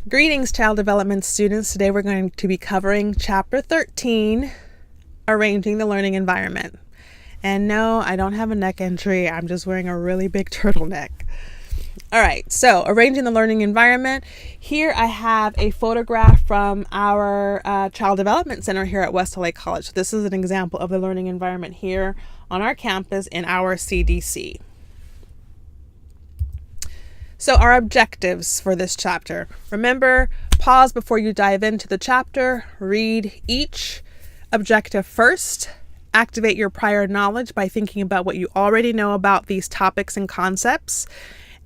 Greetings, child development students. Today we're going to be covering Chapter 13, Arranging the Learning Environment. And no, I don't have a neck injury. I'm just wearing a really big turtleneck. All right, so Arranging the Learning Environment. Here I have a photograph from our Child Development Center here at West LA College. So this is an example of the learning environment here on our campus in our CDC. So our objectives for this chapter. Remember, pause before you dive into the chapter. Read each objective first. Activate your prior knowledge by thinking about what you already know about these topics and concepts.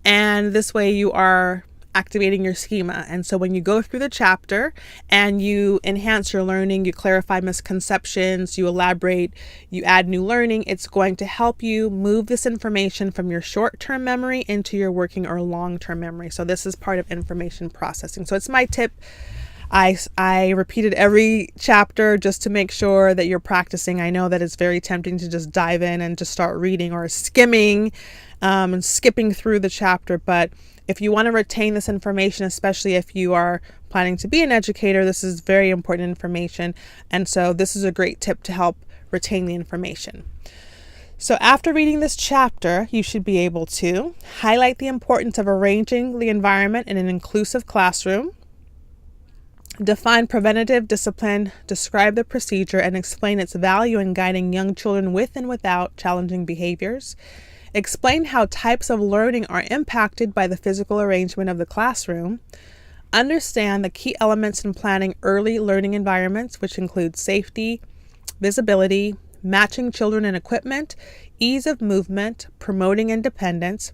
And this way you are activating your schema. And so when you go through the chapter and you enhance your learning, you clarify misconceptions, you elaborate, you add new learning, it's going to help you move this information from your short-term memory into your working or long-term memory. So this is part of information processing. So it's my tip. I repeated every chapter just to make sure that you're practicing. I know that it's very tempting to just dive in and just start reading or skimming and skipping through the chapter. But if you want to retain this information, especially if you are planning to be an educator, this is very important information. And so this is a great tip to help retain the information. So after reading this chapter, you should be able to highlight the importance of arranging the environment in an inclusive classroom, define preventative discipline, describe the procedure, and explain its value in guiding young children with and without challenging behaviors. Explain how types of learning are impacted by the physical arrangement of the classroom. Understand the key elements in planning early learning environments, which include safety, visibility, matching children and equipment, ease of movement, promoting independence,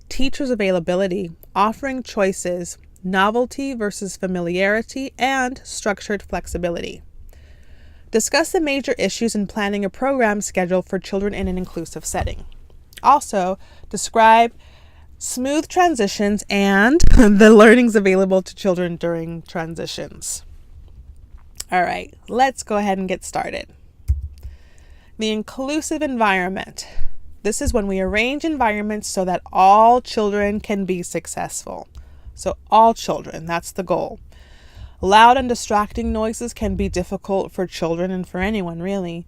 teachers' availability, offering choices, novelty versus familiarity, and structured flexibility. Discuss the major issues in planning a program schedule for children in an inclusive setting. Also, describe smooth transitions and the learnings available to children during transitions. All right, let's go ahead and get started. The inclusive environment. This is when we arrange environments so that all children can be successful. So all children, that's the goal. Loud and distracting noises can be difficult for children and for anyone really.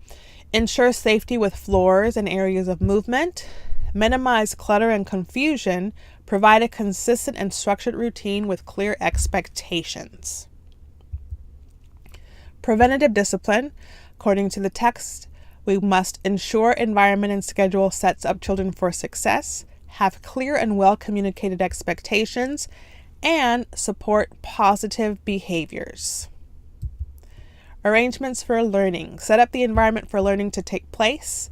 Ensure safety with floors and areas of movement. Minimize clutter and confusion. Provide a consistent and structured routine with clear expectations. Preventative discipline. According to the text, we must ensure environment and schedule sets up children for success, have clear and well-communicated expectations, and support positive behaviors. Arrangements for learning. Set up the environment for learning to take place.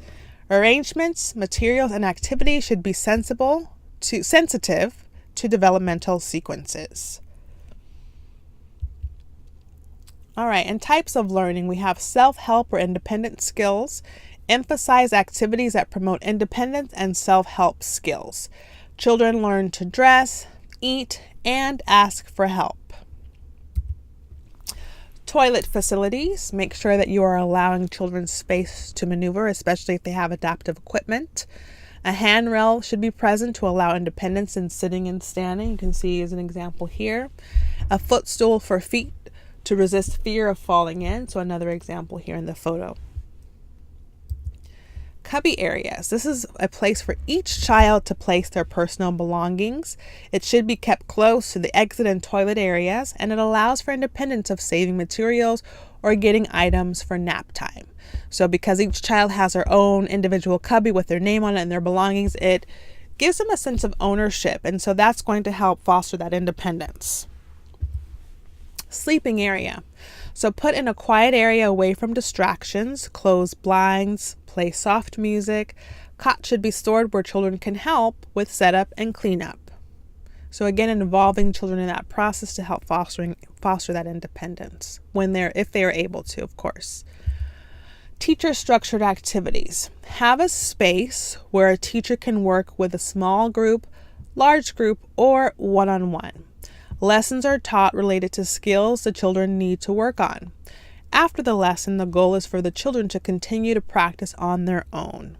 Arrangements, materials, and activities should be sensitive to developmental sequences. All right, and types of learning. We have self-help or independent skills. Emphasize activities that promote independence and self-help skills. Children learn to dress, eat, and ask for help. Toilet facilities. Make sure that you are allowing children space to maneuver, especially if they have adaptive equipment. A handrail should be present to allow independence in sitting and standing. You can see as an example here. A footstool for feet to resist fear of falling in. So another example here in the photo. Cubby areas. This is a place for each child to place their personal belongings. It should be kept close to the exit and toilet areas, and it allows for independence of saving materials or getting items for nap time. So because each child has their own individual cubby with their name on it and their belongings, it gives them a sense of ownership, and so that's going to help foster that independence. Sleeping area. So put in a quiet area away from distractions, close blinds, play soft music. Cot should be stored where children can help with setup and cleanup. So again, involving children in that process to help foster that independence if they are able to, of course. Teacher structured activities. Have a space where a teacher can work with a small group, large group, or one-on-one. Lessons are taught related to skills the children need to work on. After the lesson, the goal is for the children to continue to practice on their own.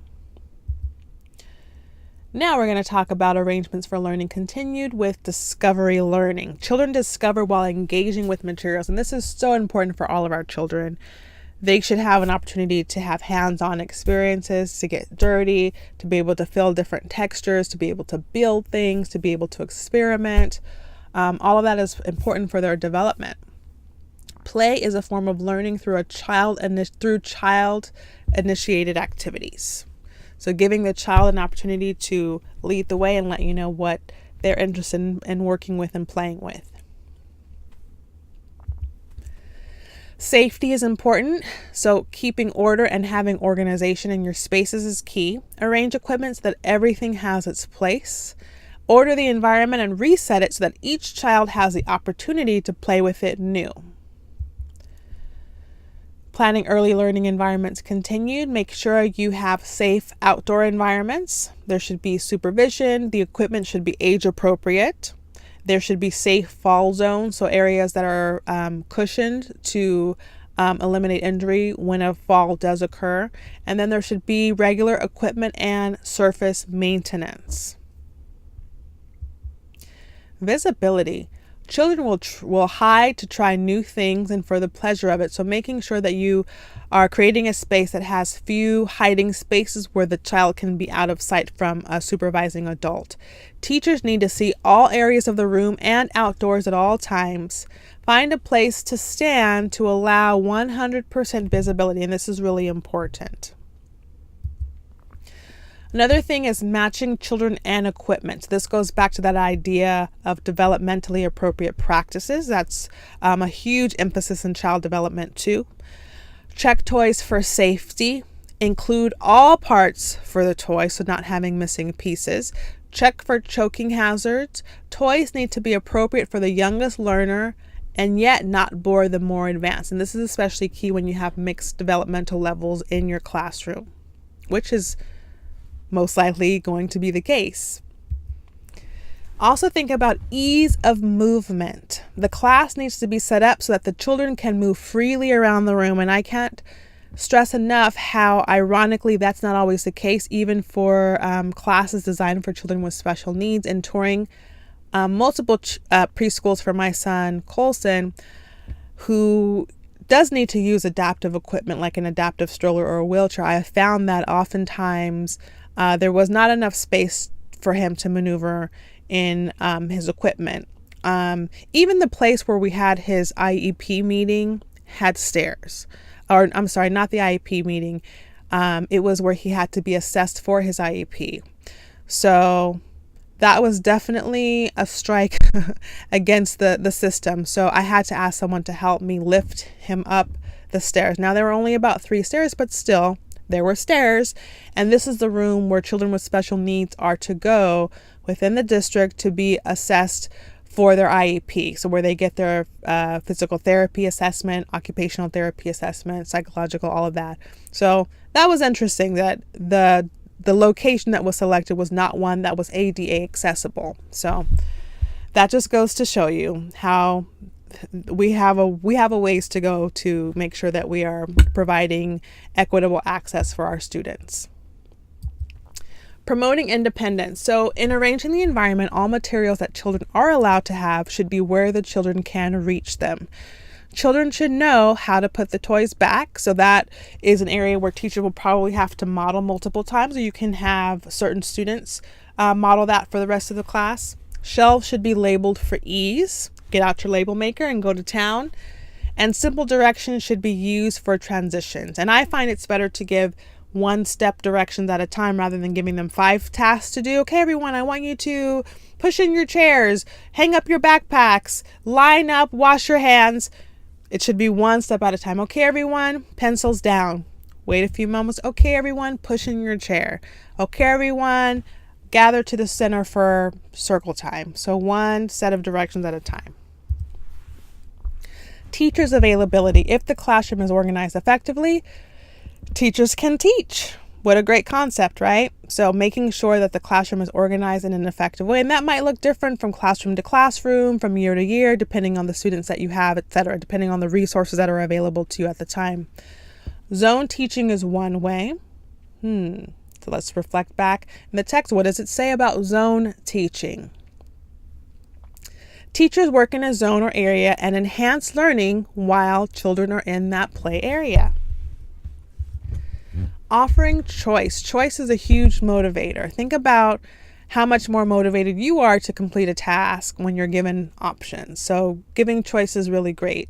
Now we're going to talk about arrangements for learning continued with discovery learning. Children discover while engaging with materials, and this is so important for all of our children. They should have an opportunity to have hands-on experiences, to get dirty, to be able to feel different textures, to be able to build things, to be able to experiment. All of that is important for their development. Play is a form of learning through child-initiated activities. So giving the child an opportunity to lead the way and let you know what they're interested in working with and playing with. Safety is important, so keeping order and having organization in your spaces is key. Arrange equipment so that everything has its place. Order the environment and reset it so that each child has the opportunity to play with it new. Planning early learning environments continued. Make sure you have safe outdoor environments. There should be supervision. The equipment should be age appropriate. There should be safe fall zones, so areas that are cushioned to eliminate injury when a fall does occur. And then there should be regular equipment and surface maintenance. Visibility. Children will hide to try new things and for the pleasure of it. So making sure that you are creating a space that has few hiding spaces where the child can be out of sight from a supervising adult. Teachers need to see all areas of the room and outdoors at all times. Find a place to stand to allow 100% visibility, and this is really important. Another thing is matching children and equipment. This goes back to that idea of developmentally appropriate practices. That's a huge emphasis in child development too. Check toys for safety. Include all parts for the toy, so not having missing pieces. Check for choking hazards. Toys need to be appropriate for the youngest learner and yet not bore the more advanced. And this is especially key when you have mixed developmental levels in your classroom, which is most likely going to be the case. Also think about ease of movement. The class needs to be set up so that the children can move freely around the room, and I can't stress enough how ironically that's not always the case, even for classes designed for children with special needs. And touring multiple preschools for my son Colson, who does need to use adaptive equipment like an adaptive stroller or a wheelchair, I have found that oftentimes there was not enough space for him to maneuver in his equipment. Even the place where we had his IEP meeting had stairs. Or I'm sorry, not the IEP meeting. It was where he had to be assessed for his IEP. So that was definitely a strike against the system. So I had to ask someone to help me lift him up the stairs. Now there were only about 3 stairs, but still there were stairs. And this is the room where children with special needs are to go within the district to be assessed for their IEP. So where they get their physical therapy assessment, occupational therapy assessment, psychological, all of that. So that was interesting that the location that was selected was not one that was ADA accessible. So that just goes to show you how we have a ways to go to make sure that we are providing equitable access for our students. Promoting independence. So in arranging the environment, all materials that children are allowed to have should be where the children can reach them. Children should know how to put the toys back. So that is an area where teachers will probably have to model multiple times, or you can have certain students model that for the rest of the class. Shelves should be labeled for ease. Get out your label maker and go to town. And simple directions should be used for transitions. And I find it's better to give 1-step directions at a time rather than giving them 5 tasks to do. Okay, everyone, I want you to push in your chairs, hang up your backpacks, line up, wash your hands. It should be 1 step at a time. Okay, everyone, pencils down. Wait a few moments. Okay, everyone, push in your chair. Okay, everyone, gather to the center for circle time. So 1 set of directions at a time. Teachers' availability. If the classroom is organized effectively, teachers can teach. What a great concept, right? So making sure that the classroom is organized in an effective way. And that might look different from classroom to classroom, from year to year, depending on the students that you have, etc., depending on the resources that are available to you at the time. Zone teaching is one way. So let's reflect back in the text. What does it say about zone teaching? Teachers work in a zone or area and enhance learning while children are in that play area. Offering choice. Choice is a huge motivator. Think about how much more motivated you are to complete a task when you're given options. So giving choice is really great.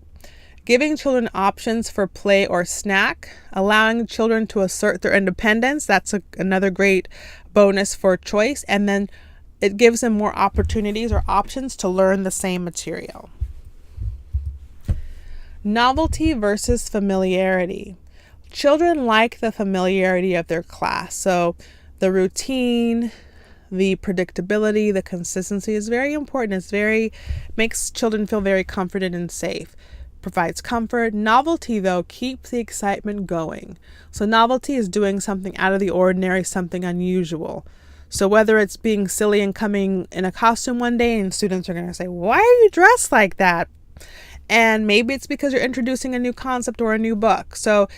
Giving children options for play or snack, allowing children to assert their independence. That's another great bonus for choice. And then it gives them more opportunities or options to learn the same material. Novelty versus familiarity. Children like the familiarity of their class. So the routine, the predictability, the consistency is very important. Makes children feel very comforted and safe. Provides comfort. Novelty, though, keeps the excitement going. So novelty is doing something out of the ordinary, something unusual. So whether it's being silly and coming in a costume one day and students are going to say, why are you dressed like that? And maybe it's because you're introducing a new concept or a new book. So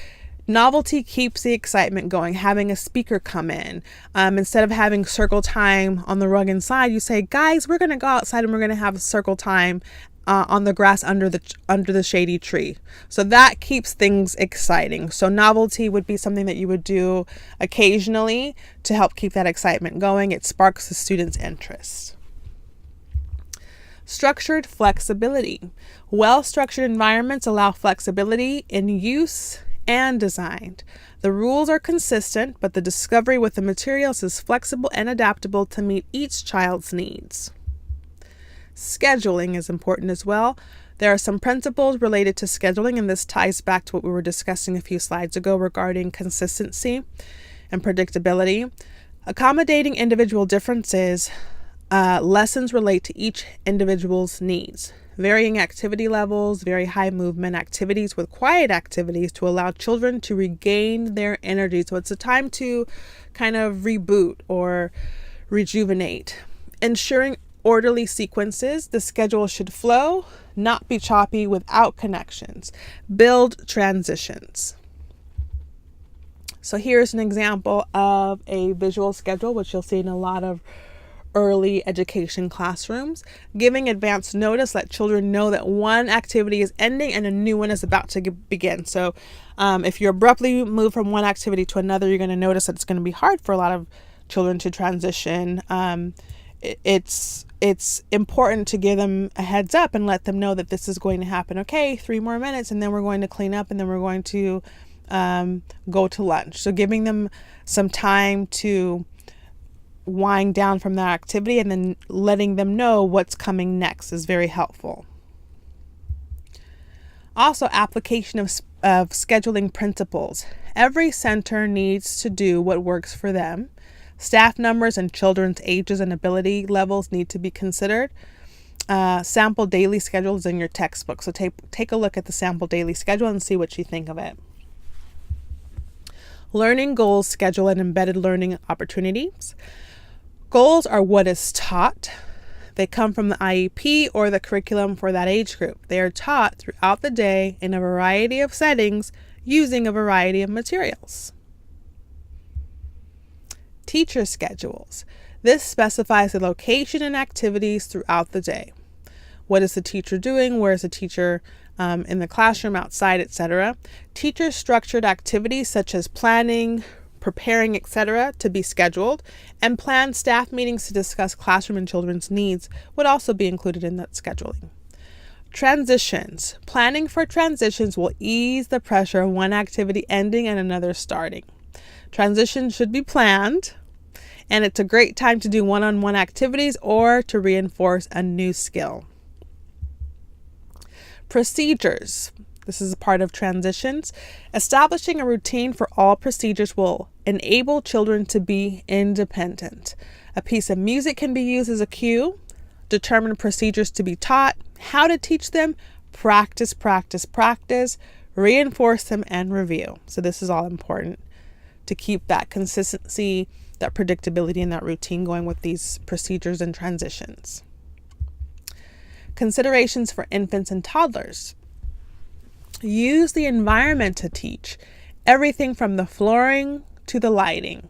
novelty keeps the excitement going. Having a speaker come in, instead of having circle time on the rug inside, you say, guys, we're going to go outside and we're going to have a circle time on the grass under the shady tree. So that keeps things exciting. So novelty would be something that you would do occasionally to help keep that excitement going. It sparks the student's interest. Structured flexibility. Well-structured environments allow flexibility in use and design. The rules are consistent, but the discovery with the materials is flexible and adaptable to meet each child's needs. Scheduling is important as well. There are some principles related to scheduling, and this ties back to what we were discussing a few slides ago regarding consistency and predictability. Accommodating individual differences, lessons relate to each individual's needs. Varying activity levels, very high movement activities with quiet activities to allow children to regain their energy. So it's a time to kind of reboot or rejuvenate. Ensuring orderly sequences, the schedule should flow, not be choppy without connections. Build transitions. So here's an example of a visual schedule, which you'll see in a lot of early education classrooms. Giving advance notice, let children know that one activity is ending and a new one is about to begin. So if you abruptly move from one activity to another, you're going to notice that it's going to be hard for a lot of children to transition. It's important to give them a heads up and let them know that this is going to happen. Okay, 3 more minutes and then we're going to clean up and then we're going to go to lunch. So giving them some time to wind down from that activity and then letting them know what's coming next is very helpful. Also, application of scheduling principles. Every center needs to do what works for them. Staff numbers and children's ages and ability levels need to be considered. Sample daily schedules in your textbook. So take a look at the sample daily schedule and see what you think of it. Learning goals, schedule, and embedded learning opportunities. Goals are what is taught. They come from the IEP or the curriculum for that age group. They are taught throughout the day in a variety of settings using a variety of materials. Teacher schedules. This specifies the location and activities throughout the day. What is the teacher doing? Where is the teacher in the classroom, outside, etc. Teacher structured activities such as planning, preparing, etc. to be scheduled, and planned staff meetings to discuss classroom and children's needs would also be included in that scheduling. Transitions. Planning for transitions will ease the pressure of one activity ending and another starting. Transitions should be planned, and it's a great time to do one-on-one activities or to reinforce a new skill. Procedures. This is a part of transitions. Establishing a routine for all procedures will enable children to be independent. A piece of music can be used as a cue. Determine procedures to be taught, how to teach them, practice, reinforce them, and review. So this is all important to keep that consistency, that predictability, and that routine going with these procedures and transitions. Considerations for infants and toddlers. Use the environment to teach. Everything from the flooring to the lighting.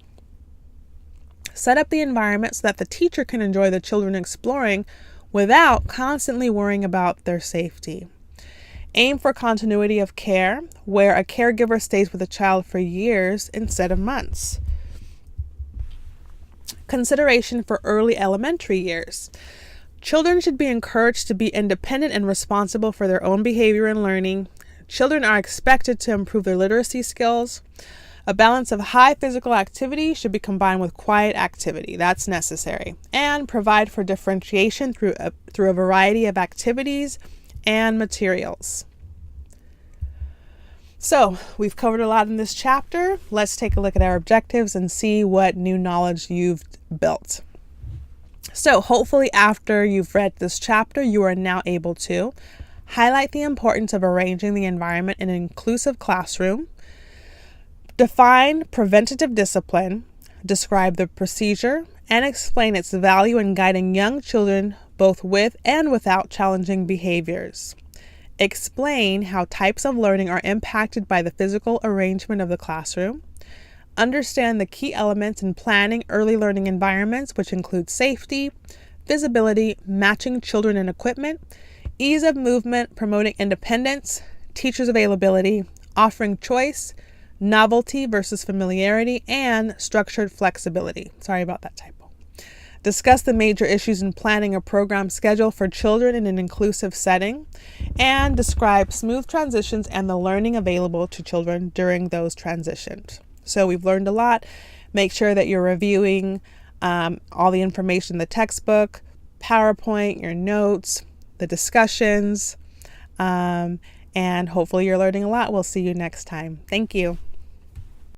Set up the environment so that the teacher can enjoy the children exploring without constantly worrying about their safety. Aim for continuity of care, where a caregiver stays with a child for years instead of months. Consideration for early elementary years. Children should be encouraged to be independent and responsible for their own behavior and learning. Children are expected to improve their literacy skills. A balance of high physical activity should be combined with quiet activity. That's necessary. And provide for differentiation through a variety of activities and materials. So, we've covered a lot in this chapter. Let's take a look at our objectives and see what new knowledge you've built. So, hopefully after you've read this chapter, you are now able to highlight the importance of arranging the environment in an inclusive classroom, define preventative discipline, describe the procedure, and explain its value in guiding young children both with and without challenging behaviors. Explain how types of learning are impacted by the physical arrangement of the classroom. Understand the key elements in planning early learning environments, which include safety, visibility, matching children and equipment, ease of movement, promoting independence, teachers' availability, offering choice, novelty versus familiarity, and structured flexibility. Sorry about that typo. Discuss the major issues in planning a program schedule for children in an inclusive setting, and describe smooth transitions and the learning available to children during those transitions. So we've learned a lot. Make sure that you're reviewing all the information in the textbook, PowerPoint, your notes, the discussions, and hopefully you're learning a lot. We'll see you next time. Thank you.